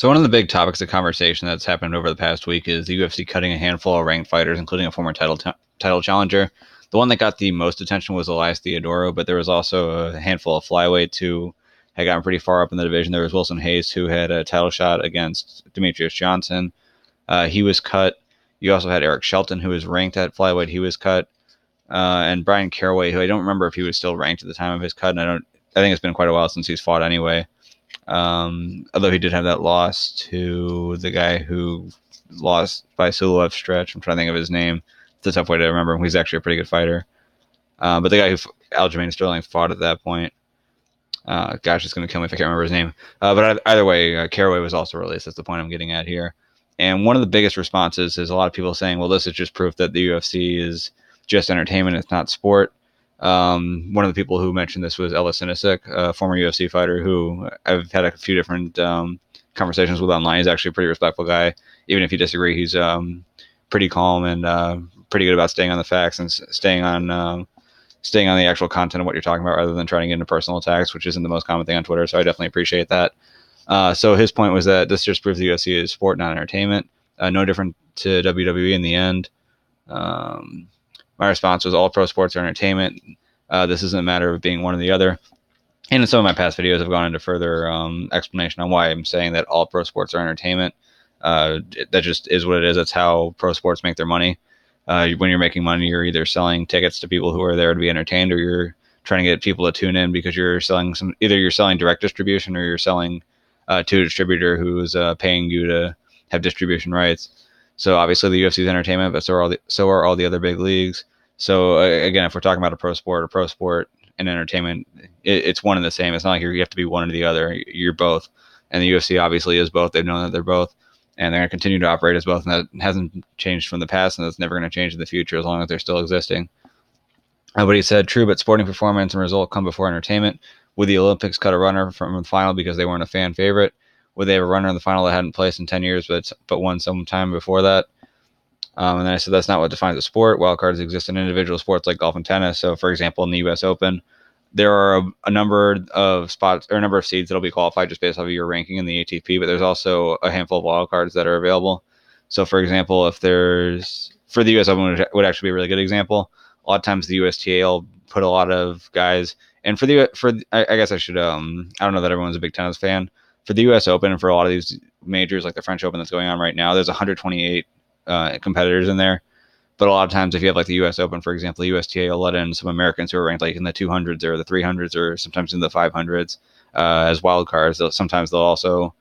So one of the big topics of conversation that's happened over the past week is the UFC cutting a handful of ranked fighters, including a former title challenger. The one that got the most attention was Elias Theodorou, but there was also a handful of flyweights who had gotten pretty far up in the division. There was Wilson Hayes, who had a title shot against Demetrius Johnson. He was cut. You also had Eric Shelton, who was ranked at flyweight. He was cut. And Brian Caraway, who I don't remember if he was still ranked at the time of his cut, and I think it's been quite a while since he's fought anyway. Although he did have that loss to the guy who lost by Suloev stretch. I'm trying to think of his name. It's a tough way to remember him. He's actually a pretty good fighter. But the guy who Aljamain Sterling fought at that point. Gosh, it's going to kill me if I can't remember his name. But either way, Caraway was also released. That's the point I'm getting at here. And one of the biggest responses is a lot of people saying, well, this is just proof that the UFC is just entertainment. It's not sport. One of the people who mentioned this was Ellis Sinisic, a former UFC fighter who I've had a few different conversations with online. He's actually a pretty respectful guy. Even if you disagree, he's pretty calm and pretty good about staying on the facts and staying on the actual content of what you're talking about rather than trying to get into personal attacks, which isn't the most common thing on Twitter. So I definitely appreciate that. So his point was that this just proves the UFC is sport, not entertainment. No different to WWE in the end. My response was all pro sports are entertainment. This isn't a matter of being one or the other. And in some of my past videos, I've gone into further explanation on why I'm saying that all pro sports are entertainment. That just is what it is. That's how pro sports make their money. When you're making money, you're either selling tickets to people who are there to be entertained, or you're trying to get people to tune in because you're selling either you're selling direct distribution or you're selling to a distributor who's paying you to have distribution rights. So obviously the UFC is entertainment, but so are all the other big leagues. So again, if we're talking about a pro sport and entertainment, it's one and the same. It's not like you have to be one or the other. You're both, and the UFC obviously is both. They've known that they're both, and they're going to continue to operate as both. And that hasn't changed from the past, and that's never going to change in the future as long as they're still existing. But he said, true, but sporting performance and result come before entertainment. Would the Olympics cut a runner from the final because they weren't a fan favorite? Would they have a runner in the final that hadn't placed in 10 years but won some time before that? And then I said that's not what defines a sport. Wildcards exist in individual sports like golf and tennis. So, for example, in the U.S. Open, there are a number of spots or a number of seeds that'll be qualified just based off of your ranking in the ATP, but there's also a handful of wildcards that are available. So, for example, if there's for the U.S. Open would actually be a really good example. A lot of times the USTA will put a lot of guys, and I guess I should I don't know that everyone's a big tennis fan. For the U.S. Open and for a lot of these majors like the French Open that's going on right now, there's 128 competitors in there. But a lot of times, if you have like the U.S. Open, for example, the USTA will let in some Americans who are ranked like in the 200s or the 300s or sometimes in the 500s as wild cards. Sometimes they'll also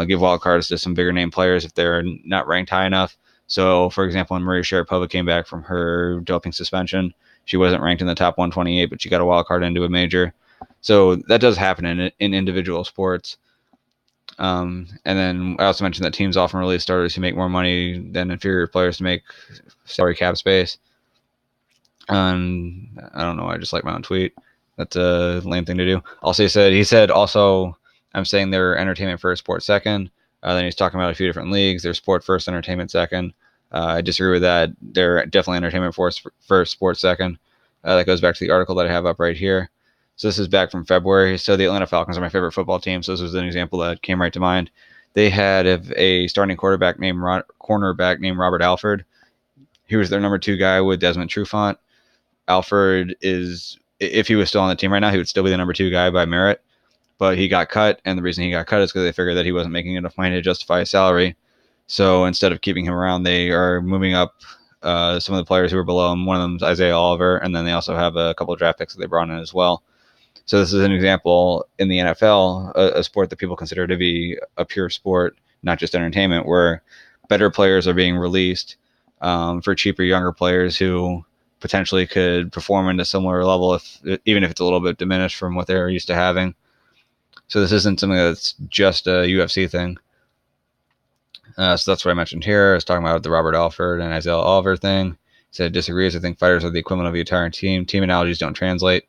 give wild cards to some bigger name players if they're not ranked high enough. So, for example, when Maria Sharapova came back from her doping suspension, she wasn't ranked in the top 128, but she got a wild card into a major. So that does happen in individual sports. And then I also mentioned that teams often release starters who make more money than inferior players to make salary cap space. I don't know. I just like my own tweet. That's a lame thing to do. Also, he said also, I'm saying they're entertainment first, sport second. Then he's talking about a few different leagues. They're sport first, entertainment second. I disagree with that. They're definitely entertainment first, sport second. That goes back to the article that I have up right here. So this is back from February. So the Atlanta Falcons are my favorite football team. So this was an example that came right to mind. They had a starting cornerback named Robert Alford. He was their number 2 guy with Desmond Trufant. Alford if he was still on the team right now, he would still be the number 2 guy by merit. But he got cut, and the reason he got cut is because they figured that he wasn't making enough money to justify his salary. So instead of keeping him around, they are moving up some of the players who are below him. One of them is Isaiah Oliver, and then they also have a couple of draft picks that they brought in as well. So this is an example in the NFL, a sport that people consider to be a pure sport, not just entertainment, where better players are being released for cheaper, younger players who potentially could perform at a similar level, even if it's a little bit diminished from what they're used to having. So this isn't something that's just a UFC thing. So that's what I mentioned here. I was talking about the Robert Alford and Isaiah Oliver thing. He said disagrees. I think fighters are the equivalent of the entire team. Team analogies don't translate.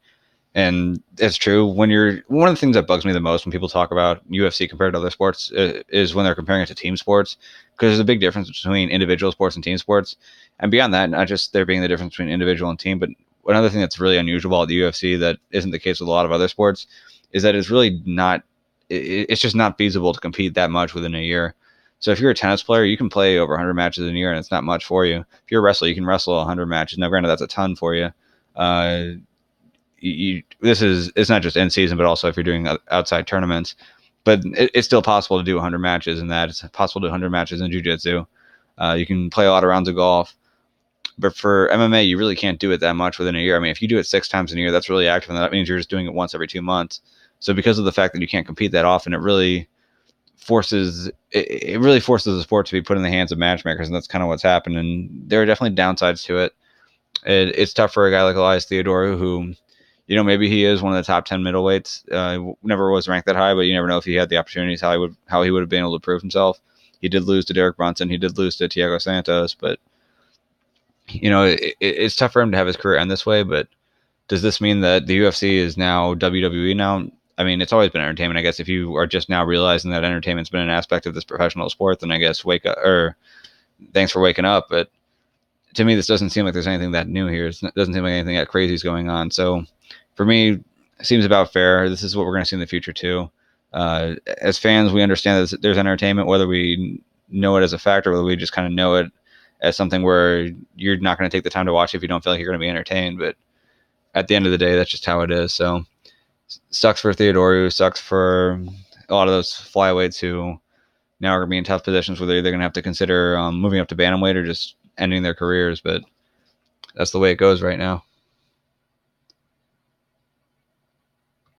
And it's true. One of the things that bugs me the most when people talk about UFC compared to other sports is when they're comparing it to team sports, because there's a big difference between individual sports and team sports. And beyond that, not just there being the difference between individual and team, but another thing that's really unusual about the UFC that isn't the case with a lot of other sports is that it's really not it's just not feasible to compete that much within a year. So if you're a tennis player, you can play over 100 matches in a year, and it's not much for you. If you're a wrestler, you can wrestle 100 matches. Now, granted, that's a ton for you. Uh, it's not just in season, but also if you're doing outside tournaments. But it's still possible to do 100 matches in that. It's possible to do 100 matches in jiu-jitsu. You can play a lot of rounds of golf. But for MMA, you really can't do it that much within a year. I mean, if you do it 6 times in a year, that's really active, and that means you're just doing it once every 2 months. So because of the fact that you can't compete that often, it really forces the sport to be put in the hands of matchmakers, and that's kind of what's happened. And there are definitely downsides to it. It's tough for a guy like Elias Theodorou, who, maybe he is one of the top 10 middleweights. Never was ranked that high, but you never know if he had the opportunities how he would have been able to prove himself. He did lose to Derek Brunson. He did lose to Thiago Santos, but it's tough for him to have his career end this way. But does this mean that the UFC is now WWE now? I mean, it's always been entertainment. I guess if you are just now realizing that entertainment's been an aspect of this professional sport, then I guess wake up, or thanks for waking up. But to me, this doesn't seem like there's anything that new here. It doesn't seem like anything that crazy is going on. So for me, it seems about fair. This is what we're going to see in the future too. As fans, we understand that there's entertainment, whether we know it as a fact or whether we just kind of know it as something where you're not going to take the time to watch it if you don't feel like you're going to be entertained. But at the end of the day, that's just how it is. So sucks for Theodorou, sucks for a lot of those flyweights who now are going to be in tough positions where they're going to have to consider moving up to bantamweight or just ending their careers. But that's the way it goes right now.